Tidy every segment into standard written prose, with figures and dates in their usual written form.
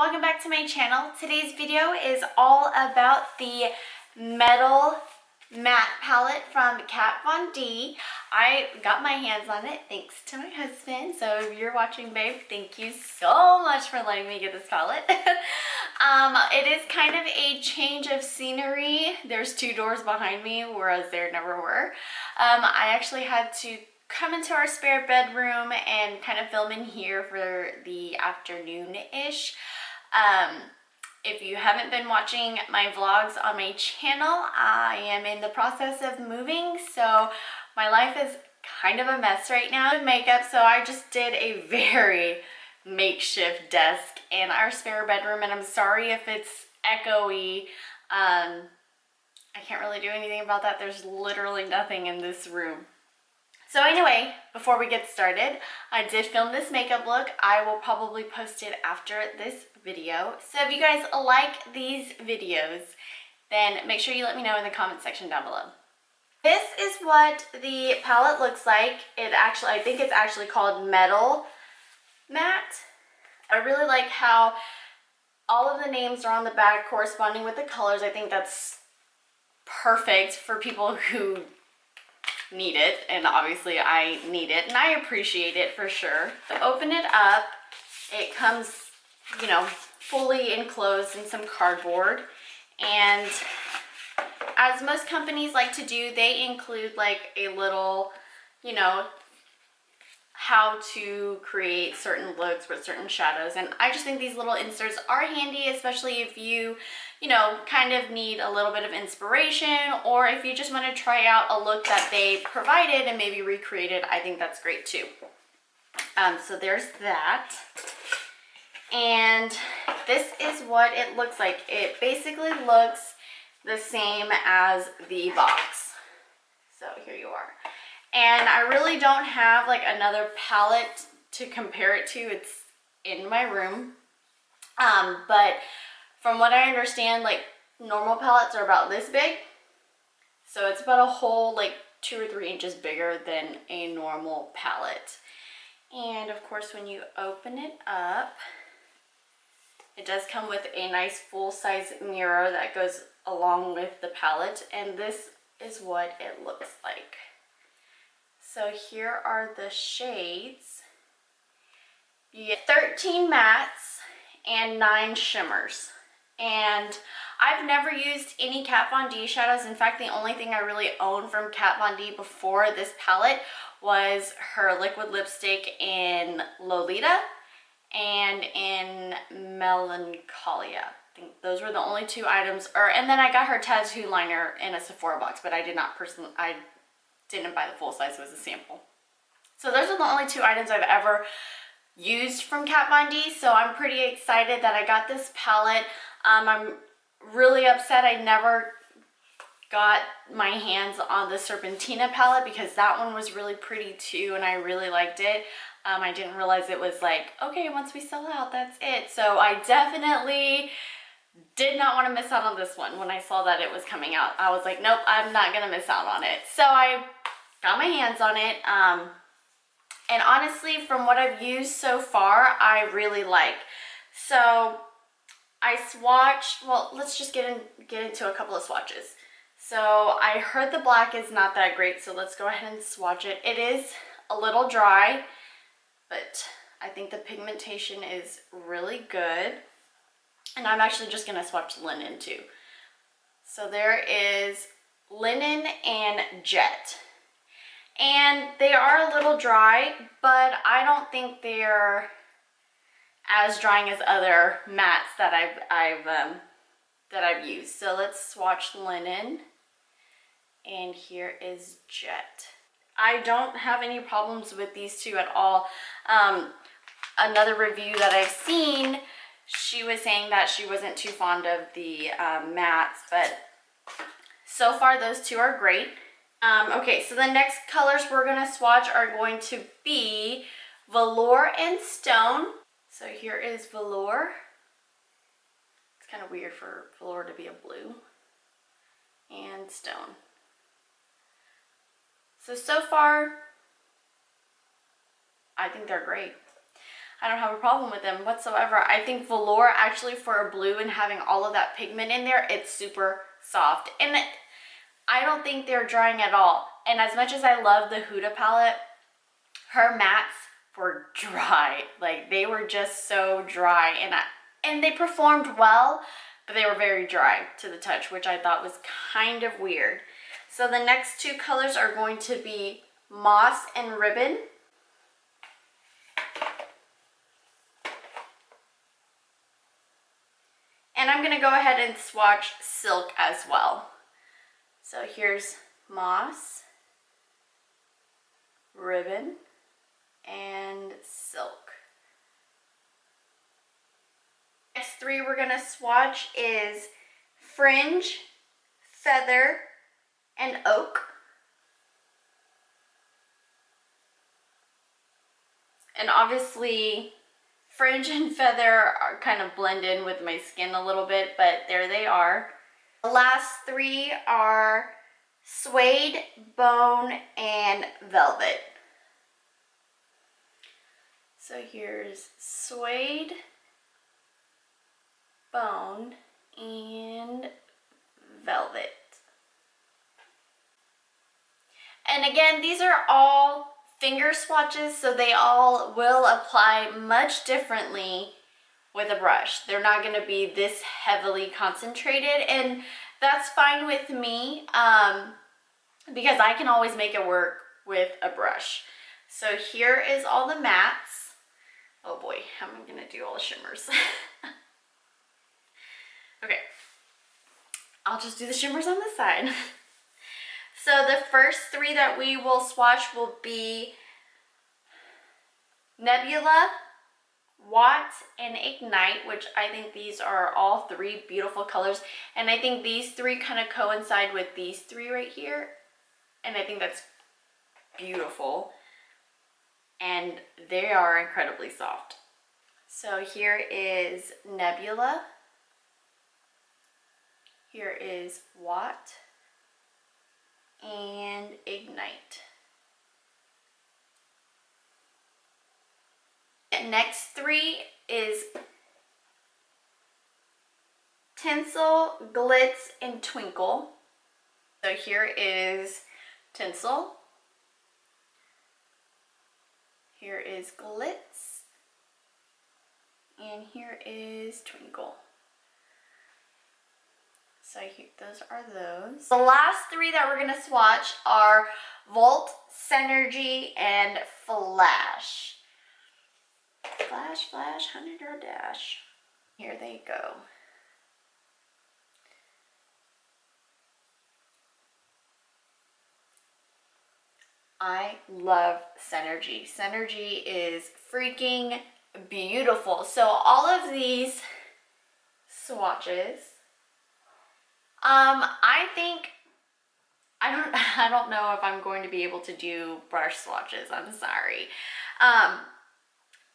Welcome back to my channel. Today's video is all about the metal matte palette from Kat Von D. I got my hands on it thanks to my husband. So if you're watching, babe, thank you so much for letting me get this palette. It is kind of a change of scenery. There's two doors behind me, whereas there never were. I actually had to come into our spare bedroom and kind of film in here for the afternoon-ish. If you haven't been watching my vlogs on my channel, I am in the process of moving, so my life is kind of a mess right now with makeup. So I just did a very makeshift desk in our spare bedroom, and I'm sorry if it's echoey. I can't really do anything about that. There's literally nothing in this room. So anyway, before we get started, I did film this makeup look. I will probably post it after this video. So if you guys like these videos, then make sure you let me know in the comment section down below. This is what the palette looks like. I think it's actually called Metal Matte. I really like how all of the names are on the back corresponding with the colors. I think that's perfect for people who need it, and obviously I need it and I appreciate it for sure. To open it up, it comes, you know, fully enclosed in some cardboard, and as most companies like to do, they include like a little, you know, how to create certain looks with certain shadows. And I just think these little inserts are handy, especially if you know, kind of need a little bit of inspiration, or if you just want to try out a look that they provided and maybe recreate it. I think that's great too. So there's that. And this is what it looks like. It basically looks the same as the box. So here you are. And I really don't have like another palette to compare it to. It's in my room. But from what I understand, like normal palettes are about this big. So it's about a whole like 2 or 3 inches bigger than a normal palette. And of course, when you open it up, it does come with a nice full-size mirror that goes along with the palette. And this is what it looks like. So here are the shades. You get 13 mattes and 9 shimmers. And I've never used any Kat Von D shadows. In fact, the only thing I really owned from Kat Von D before this palette was her liquid lipstick in Lolita and in Melancholia. I think those were the only 2 items. And then I got her tattoo liner in a Sephora box, but I didn't buy the full size. It was a sample. So those are the only 2 items I've ever used from Kat Von D. So I'm pretty excited that I got this palette. I'm really upset I never got my hands on the Serpentina palette, because that one was really pretty too and I really liked it. I didn't realize it was like, okay, once we sell out, that's it. So I definitely did not want to miss out on this one. When I saw that it was coming out, I was like, nope, I'm not gonna miss out on it. So I got my hands on it. And honestly, from what I've used so far, I really like. So I swatched, well, let's just get into a couple of swatches. So I heard the black is not that great, so let's go ahead and swatch it. It is a little dry, but I think the pigmentation is really good. And I'm actually just gonna swatch linen too. So there is linen and jet. And they are a little dry, but I don't think they're as drying as other mattes that I've used. So let's swatch linen, and here is jet. I don't have any problems with these 2 at all. Another review that I've seen, she was saying that she wasn't too fond of the mattes, but so far those 2 are great. Okay, so the next colors we're gonna swatch are going to be Velour and Stone. So here is Velour. It's kind of weird for Velour to be a blue. And Stone. So far, I think they're great. I don't have a problem with them whatsoever. I think velour actually for a blue and having all of that pigment in there, it's super soft. And I don't think they're drying at all. And as much as I love the Huda palette, her mattes were dry. Like they were just so dry, and they performed well, but they were very dry to the touch, which I thought was kind of weird. So the next two colors are going to be Moss and Ribbon. And I'm gonna go ahead and swatch Silk as well. So here's Moss, Ribbon, and Silk. Next three we're gonna swatch is Fringe, Feather, and Oak. And obviously Fringe and Feather are kind of blend in with my skin a little bit, but there they are. The last three are Suede, Bone, and Velvet. So here's Suede, Bone, and Velvet. And again, these are all finger swatches, so they all will apply much differently with a brush. They're not going to be this heavily concentrated, and that's fine with me because I can always make it work with a brush. So here is all the mattes. Oh boy, how am I going to do all the shimmers? Okay, I'll just do the shimmers on this side. So the first three that we will swatch will be Nebula, Watt, and Ignite, which I think these are all three beautiful colors. And I think these three kind of coincide with these three right here. And I think that's beautiful. And they are incredibly soft. So here is Nebula. Here is Watt and Ignite. Next three is Tinsel, Glitz, and Twinkle. So here is Tinsel. Here is Glitz. And here is Twinkle. So those are those. The last three that we're going to swatch are Volt, Synergy, and Flash. Flash, flash, 100-yard dash. Here they go. I love Synergy. Synergy is freaking beautiful. So all of these swatches, I don't know if I'm going to be able to do brush swatches. I'm sorry.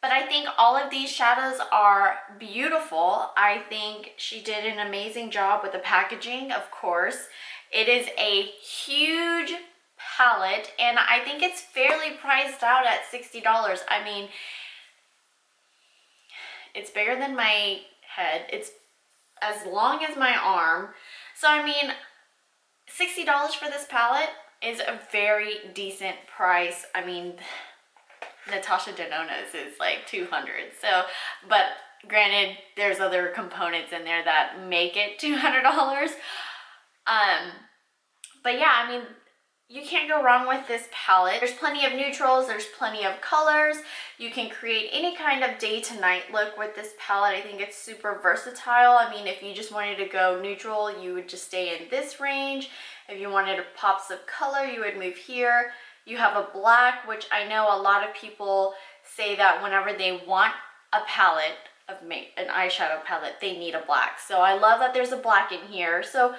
But I think all of these shadows are beautiful. I think she did an amazing job with the packaging, of course. It is a huge palette, and I think it's fairly priced out at $60. I mean, it's bigger than my head. It's as long as my arm. So, I mean, $60 for this palette is a very decent price. I mean, Natasha Denona's is like $200. So, but granted, there's other components in there that make it $200. But yeah, I mean, you can't go wrong with this palette. There's plenty of neutrals, there's plenty of colors. You can create any kind of day to night look with this palette. I think it's super versatile. I mean, if you just wanted to go neutral, you would just stay in this range. If you wanted pops of color, you would move here. You have a black, which I know a lot of people say that whenever they want a palette of an eyeshadow palette, they need a black. So I love that there's a black in here. So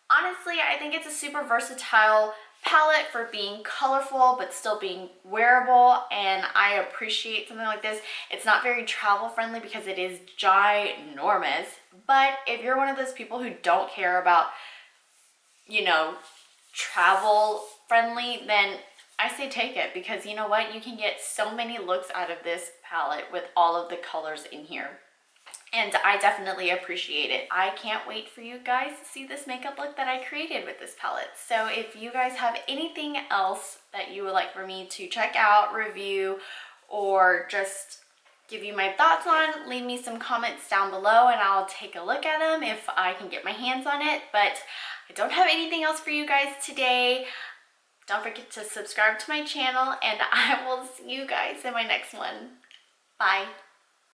honestly, I think it's a super versatile palette for being colorful but still being wearable, and I appreciate something like this. It's not very travel friendly because it is ginormous, but if you're one of those people who don't care about, you know, travel friendly, then I say take it, because you know what, you can get so many looks out of this palette with all of the colors in here. And I definitely appreciate it. I can't wait for you guys to see this makeup look that I created with this palette. So if you guys have anything else that you would like for me to check out, review, or just give you my thoughts on, leave me some comments down below and I'll take a look at them if I can get my hands on it. But I don't have anything else for you guys today. Don't forget to subscribe to my channel and I will see you guys in my next one. Bye.